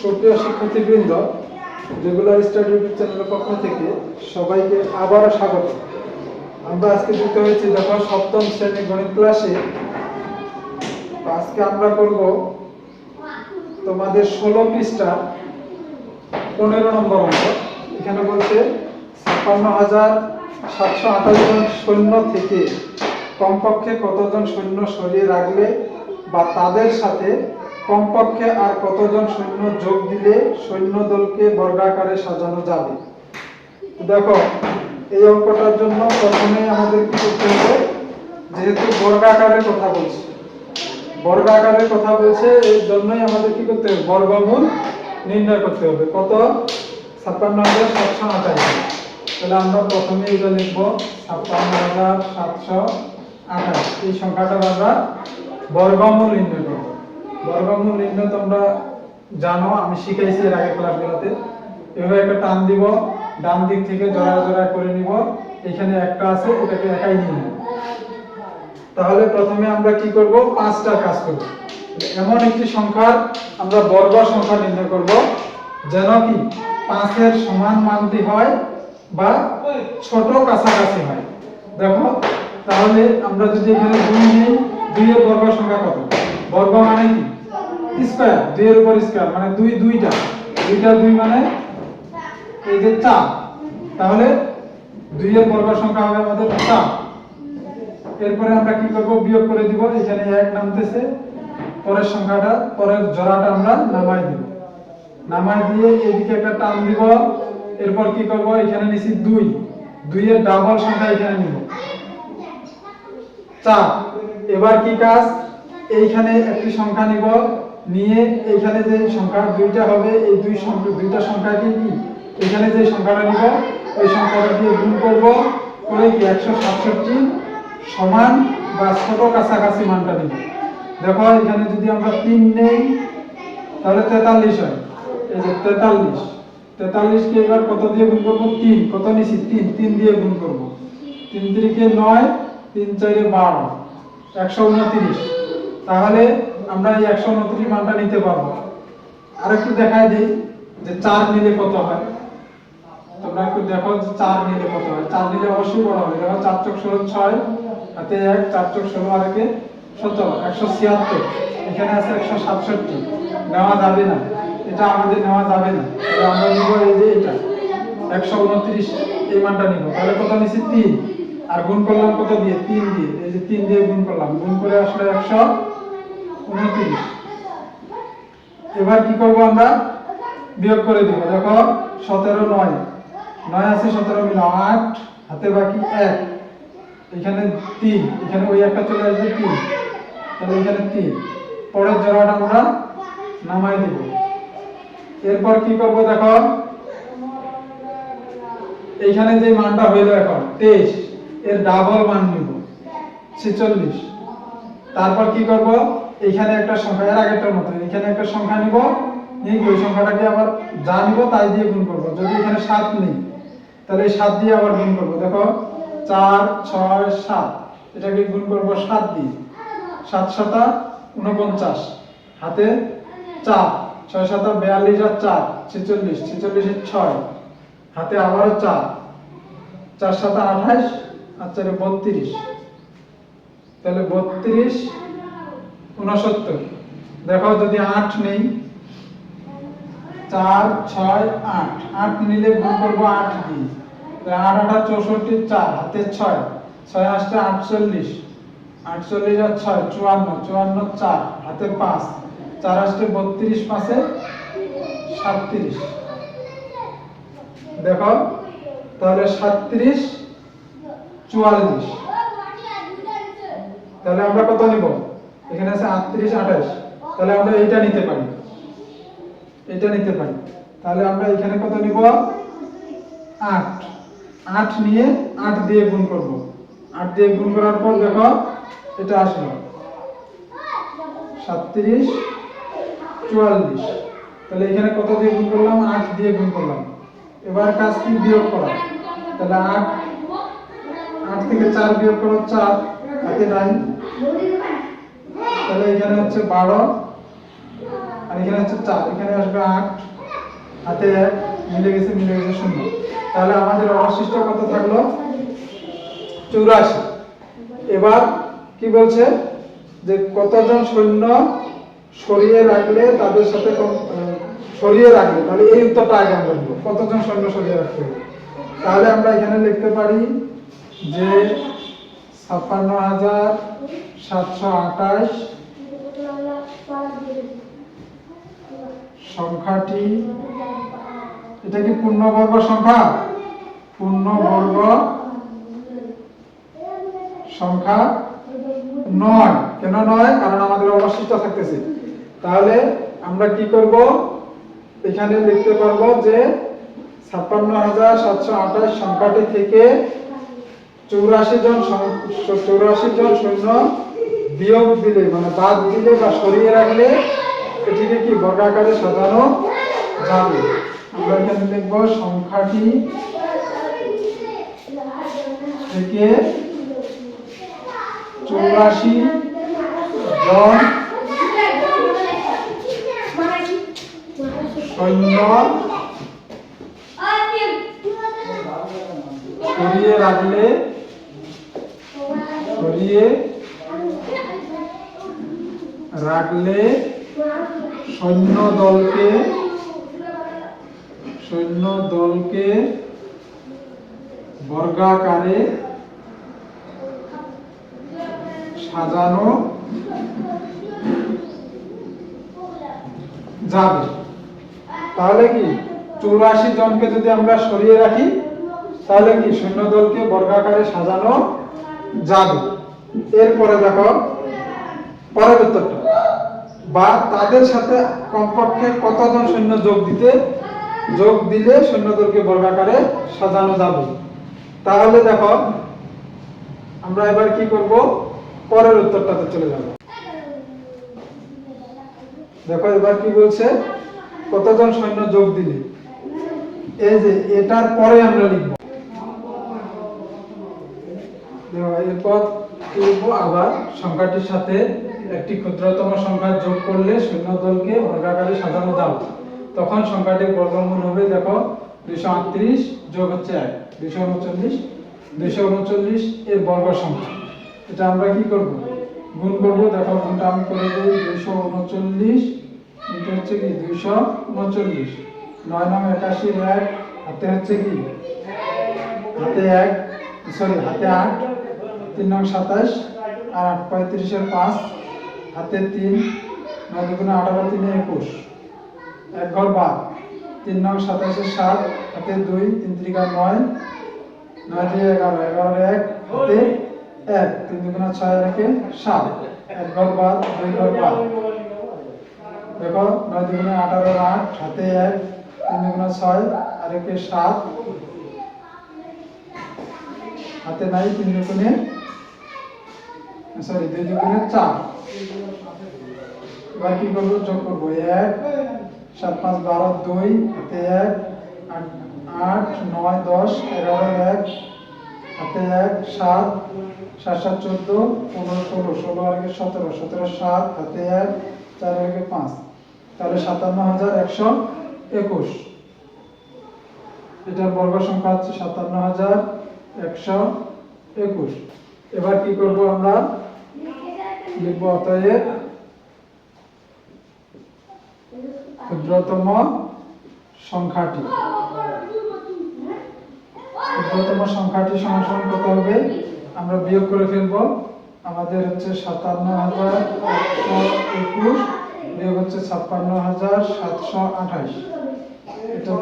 সুপ্রিয় শিক্ষার্থীবৃন্দ, regular study YouTube চ্যানেলের পক্ষ থেকে সবাইকে আবারও স্বাগত। আমরা আজকে যুক্ত হয়েছি দেখো সপ্তম শ্রেণীর গণিত ক্লাসে। আজকে আমরা করব তোমাদের 16 পৃষ্ঠা 15 নম্বর অঙ্ক। এখানে বলছে 56,728 জন সৈন্য থেকে কমপক্ষে কতজন সৈন্য সরিয়ে রাখলে বা তাদের সাথে কমপক্ষে আর কতজন সৈন্য যোগ দিলে সৈন্য দলকে বর্গাকারে সাজানো যাবে। দেখো, এই অঙ্কটার জন্য প্রথমে আমাদের কি করতে হবে, যেহেতু বর্গাকারের কথা বলছে এই জন্যই আমাদের কি করতে হবে, বর্গমূল নির্ণয় করতে হবে। কত? 56,728। তাহলে আমরা প্রথমে এটা লিখব 56,728। এই সংখ্যাটার আমরা বর্গমূল নির্ণয় করব। বর্গমূল নির্ণয় তোমরা জানো, আমি শিখাইছি এর আগে ক্লাসগুলোতে। এভাবে একটা টান দিব, ডান দিক থেকে জোড়া জোড়া করে নিব। এখানে একটা আছে, এটাকে একাই নিয়ে নেব। তাহলে প্রথমে আমরা কি করব, 5টার কাজ করব। এমন একটি সংখ্যার আমরা বর্গ সংখ্যা নির্ণয় করব যেন কি 5-এর সমান মানটি হয় বা ছোট কাছাকাছি হয়। দেখো, তাহলে আমরা যদি এখানে 2 নিই, 2 এর বর্গ সংখ্যা কত? বর্গ মানে কি? স্কয়ার। 2 এর উপর স্কয়ার মানে 2 দুইটা 2 মানে এই যে 4। তাহলে 2 এর বর্গ সংখ্যা হবে আমাদের 4। এরপরে আমরা কি করব, বিয়োগ করে দিব। এখানে 1 নামতেছে, পরের সংখ্যাটা, পরের জোড়াটা আমরা নামাই দিব। নামাই দিয়ে এদিকে একটা টান দিব। এরপর কি করব, এখানে নিছি 2 এর ডাবল সংখ্যা এখানে নিব 4। এবার কি কাজ, এইখানে একটি সংখ্যা নিব, নিয়ে এইখানে যে সংখ্যা দুইটা হবে, এই দুইটা সংখ্যাকে কি এখানে যে সংখ্যাটা নিব ওই সংখ্যাটা দিয়ে গুণ করব, করে কি 167 সমান বা ছোট কাছাকাছি মানটা নিব। দেখো, এখানে যদি আমরা 3 নেই তাহলে 43 হয়। এই যে 43 কে এবার কত দিয়ে গুণ করব? 3। কত নিছি? 3 দিয়ে গুণ করব। 3 3 9, 3 4 12, 129। তাহলে আমরা এই 129 মানটা নিতে পারবো। আরেকটু দেখাই দিই যে 4 নিলে কত হয়। তোমরা একটু দেখো যে 4 নিলে কত হয়। 4 নিলে অবশ্যই বড় হবে। দেখো, 4 × 16 6, হাতে 1, 4 × 16 আর 1 17, 176। এখানে আছে 167, নেওয়া যাবে না, এটা আমাদের নেওয়া যাবে না। তাহলে আমরা নিব এই যে এটা 129, এই মানটা নিব। তাহলে কত নিছি? 3। আর গুণ করলাম কত দিয়ে? 3 দিয়ে। এই যে 3 দিয়ে গুণ করলাম, গুণ করে আসলে 129। এবার কি করব, আমরা বিয়োগ করে দিব। দেখো, 17 9 আছে, 17 মিলে 8, হাতে বাকি 1, এখানে 3, এখানে ওই একটা চলে আসবে 3, তাহলে এখানে 3। পরের জোড়াটা আমরা নামাই দিব। এরপর কি করব, দেখো এইখানে যে মানটা হইল এখন 23, এর ডাবল মান নিব 46। তারপর কি করব, এইখানে একটা সংখ্যা, এর আগেরটার মতো এখানে একটা সংখ্যা নিব, নিয়ে ওই সংখ্যাটাকে আবার যা নিব তাই দিয়ে গুণ করব। যদি এখানে 7 নেই তাহলে এই 7 দিয়ে আবার গুণ করব। দেখো, 4 6 7, এটাকে গুণ করব 7 দিয়ে। 7 7 49, হাতে 4, 6 7 42 আর 4 46, 46 এর 6, হাতে আবারও 4, 4 7 28 আর 4 32। তাহলে 32 69। দেখো, যদি 8 নেই, 4 6 8, 8 নিলে গুণ করব 8 দিয়ে। 8 8 64, 4, হাতে 6, 6 আসছে 48, 48 আর 6 54, 54 4, হাতে 5, 4 আসছে 32, 5 37। দেখো, তাহলে 37 44। তাহলে আমরা কত নিব? এখানে আছে 38 28। তাহলে আমরা এইটা নিতে পারি, তাহলে আমরা এখানে কত নিব? 8 নিয়ে 8 দিয়ে গুণ করব। 8 দিয়ে গুণ করার পর দেখো এটা আসলো 37 44। তাহলে এখানে কত দিয়ে গুণ করলাম? 8 দিয়ে গুণ করলাম। এবার কাজ কি? বিয়োগ করা। তাহলে 8 থেকে 4 বিয়োগ করো 4, হাতে 9। তাহলে এখানে হচ্ছে 12 আর এখানে হচ্ছে 4, এখানে আসবে 8, হাতে 1 মিলে গেছে 0। তাহলে আমাদের অবশিষ্ট কত থাকলো? 84। এবার কি বলছে যে কতজন সৈন্য সরিয়ে রাখলে তাদের সাথে সরিয়ে রাখলে, তাহলে এই উত্তরটা আগে আমরা দেব, কতজন সৈন্য সরিয়ে রাখতে হবে। তাহলে আমরা এখানে লিখতে পারি যে 56,728 সংখ্যাটি, এটা কি পূর্ণবর্গ সংখ্যা? পূর্ণবর্গ সংখ্যা নয়। কেন নয়? কারণ আমাদের অবশিষ্ট থাকতেছে। তাহলে আমরা কি করব, এখানে লিখতে পারবো যে 56,728 সংখ্যাটি থেকে 84 জন সৈন্য বিয়োগ দিলে, মানে বাদ দিলে বা সরিয়ে রাখলে এটিকে কি বর্গাকারে সাজানো যাবে। আমরা এখানে লিখব সংখ্যাটি থেকে 84 জন সৈন্য সরিয়ে রাখলে সৈন্য দলকে বর্গাকারে সাজানো যাবে। তাহলে কি 84 জনকে যদি আমরা সরিয়ে রাখি তাহলে কি সৈন্য দলকে বর্গাকারে সাজানো যাবে। এরপরে দেখো পরের উত্তরটা, বা তাদের সাথে কমপক্ষে কতজন সৈন্য যোগ দিলে সৈন্য দলকে বর্গাকারে সাজানো যাবে। তাহলে দেখো আমরা এবার কি করব, পরের উত্তরটাতে চলে যাব। দেখো এবার কি বলছে, কতজন সৈন্য যোগ দিলে, এই যে এটার পরে আমরা লিখব। এরপর কি লিখব, আবার সংখ্যাটির সাথে একটি ক্ষুদ্রতম সংখ্যা যোগ করলে সৈন্য দলকে বর্গাকারে সাজানো যাবে। তখন সংখ্যাটির বর্গমূল হবে, দেখো 238 যোগ হচ্ছে 1, 239 এর বর্গ সংখ্যা। এটা আমরা কি করব, গুণ করব। দেখো গুণটা আমি করে দেই, 239 এটা হচ্ছে কি 239, 9 9 81 1, হাতে হচ্ছে কি হাতে 8, 3 9 27 আর 8 35 এর 5, হাতে 3, 9 2 18 3 21, এক ঘর বাদ, 3 9 27 এর 7, হাতে 2, 3 3 9, 9 2 11 11 1, হাতে 1, 3 2 6 আর 1 7, এক ঘর বাদ, 2 ঘর বাদ। দেখো 9 2 18 এর 8, হাতে 1, 3 2 6 আর 1 7, হাতে নাই, 3 2 2 4। এবার কি করবো, যোগ করবো, 1 7 5 12 2, হাতে 1, 8 9 10 11 1, হাতে 1 7 7 7 14 15 16 16 আর 17 17 7, হাতে 1 4 আর 5, তাহলে 57,121। এটার বর্গ সংখ্যা হচ্ছে 57,121। এবার কি করব, আমরা লিখব অতএব ক্ষুদ্রতম সংখ্যাটি সমান কত হবে, আমরা বিয়োগ করে ফেলবো। আমাদের হচ্ছে 57,121 বিয়োগ হচ্ছে 56,728। এটা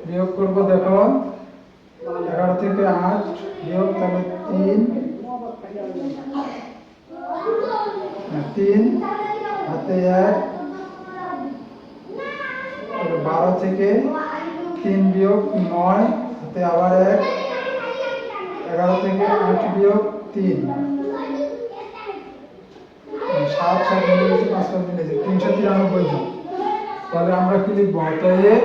বিয়োগ করব। দেখো 11 থেকে 8 বিয়োগ, তাহলে 3 হাতে 1, 12 থেকে 3 বিয়োগ 9, হাতে আবার 1, 11 থেকে 8 বিয়োগ 3, 7 7 মিলে গেছে, 5 5 মিলে গেছে, 393 জন। তাহলে আমরা কি লিখব, অতএব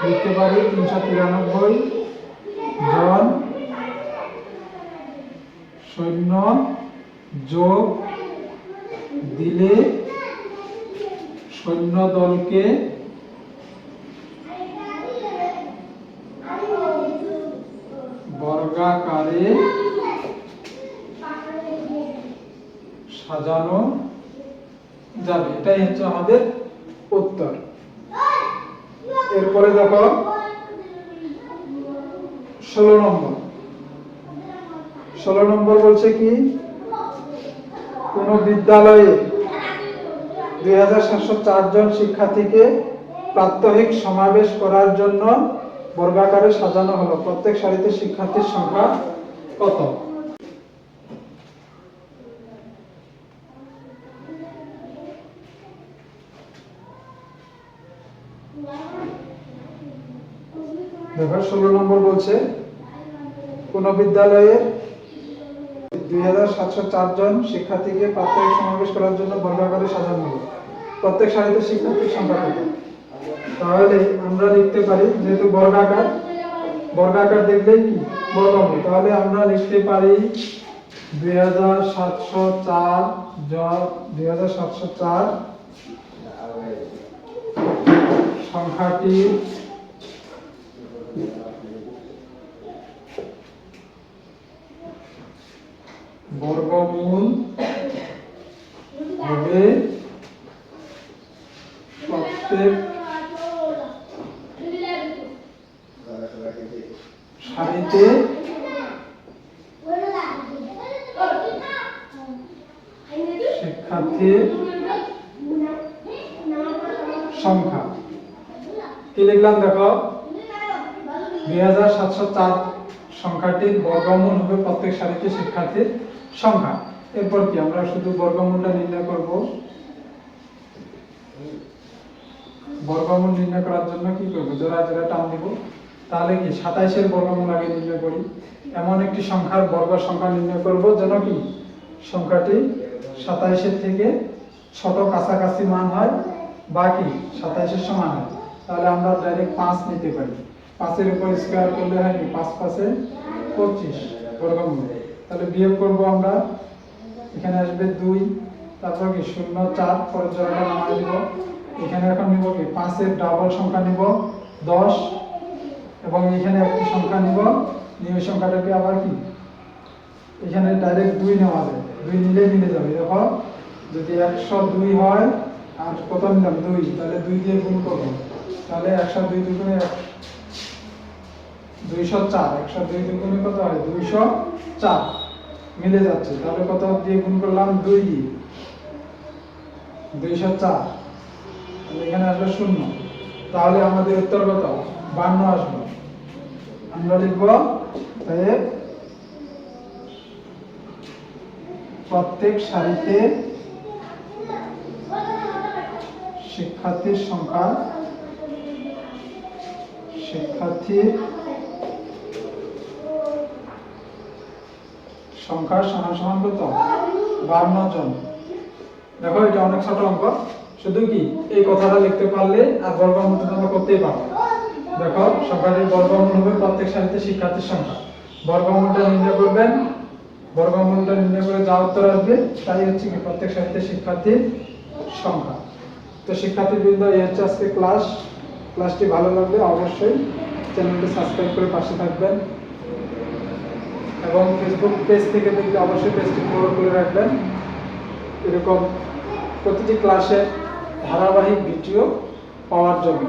লিখতে পারি 393 জন সৈন্য যোগ দিলে সৈন্যদলকে বর্গাকারে সাজানো যাবে। এটাই হচ্ছে আমাদের উত্তর। এরপরে দেখো 16 নম্বর। 16 নম্বর বলছে কি, কোন বিদ্যালয়ে 2704 জন শিক্ষার্থীকে প্রাত্যহিক সমাবেশ করার জন্য বর্গাকারে সাজানো হলো। প্রত্যেক সারিতে শিক্ষার্থীর সংখ্যা কত? দেখো 16 নম্বর বলছে, কোন বিদ্যালয়ে 2704 জন শিক্ষার্থীকে প্রাত্যহিক সমাবেশ করার জন্য বর্গাকারে সাজানো হলো। প্রত্যেক সারিতে শিক্ষার্থীর সংখ্যা কত? তাহলে আমরা লিখতে পারি, যেহেতু বর্গাকার, বর্গাকার দেখলেই কি বর্গমূল, তাহলে আমরা লিখতে পারি 2704 সংখ্যাটি বর্গমূল হবে প্রত্যেক সারিতে শিক্ষার্থীর সংখ্যা। কি লিখলাম দেখো, 2704 সংখ্যাটির বর্গমূল হবে প্রত্যেক সারিতে শিক্ষার্থীর সংখ্যা। এরপর কি আমরা শুধু বর্গমূলটা নির্ণয় করব। বর্গমূল নির্ণয় করার জন্য কি করব, জোড়া জোড়া টান দিব। তাহলে কি 27 এর বর্গমূল আগে নির্ণয় করি। এমন একটি সংখ্যার বর্গ সংখ্যা নির্ণয় করব যেন কি সংখ্যাটি 27 এর থেকে ছোট কাছাকাছি মান হয় বা কি 27 এর সমান হয়। তাহলে আমরা ডাইরেক্ট 5 নিতে পারি। 5 এর উপর স্কয়ার করলে হয় কি 5 5 এ 25 বর্গমূল। তাহলে বিয়োগ করব আমরা, এখানে আসবে 2, তারপর কি 0 4, পরে জোড়াটা নামাই দিব। এখানে এখন নিব কি 5 এর ডাবল সংখ্যা নিব 10, এবং এখানে একটি সংখ্যা নিব, নিয়ে ওই সংখ্যাটাকে আবার কি এখানে ডাইরেক্ট 2 নেওয়া যায়, 2 নিলে মিলে যাবে। দেখো যদি 102 হয় আর কত নিলাম 2, তাহলে 2 দিয়ে গুণ করব, তাহলে 102 দুগুণে 204, 102 দুগুণে কত হয় 204, মিলে যাচ্ছে। তাহলে কত দিয়ে গুণ করলাম 2 দিয়ে 204, তাহলে এখানে আসবে 0। তাহলে আমাদের উত্তর কত 52 আসবে। আমরা লিখব তাই প্রত্যেক সারিতে শিক্ষার্থীর সংখ্যা সমান সমান কত 52 জন। দেখো এটা অনেক ছোট অঙ্ক, শুধু কি এই কথাটা লিখতে পারলে আর বর্গমূল তোমরা করতেই পারো। দেখো সংখ্যাটির বর্গমূল হবে প্রত্যেক সারিতে শিক্ষার্থীর সংখ্যা। বর্গমূলটা নির্ণয় করবেন, বর্গমূলটা নির্ণয় করে যা উত্তর আসবে তাই হচ্ছে কি প্রত্যেক সারিতে শিক্ষার্থীর সংখ্যা। তো শিক্ষার্থীবৃন্দ, এই হচ্ছে আজকে ক্লাসটি ভালো লাগলে অবশ্যই চ্যানেলটি সাবস্ক্রাইব করে পাশে থাকবেন, এবং ফেসবুক পেজ থেকে দেখলে অবশ্যই পেজটি ফলো করে রাখবেন এরকম প্রতিটি ক্লাসের ধারাবাহিক ভিডিও পাওয়ার জন্য।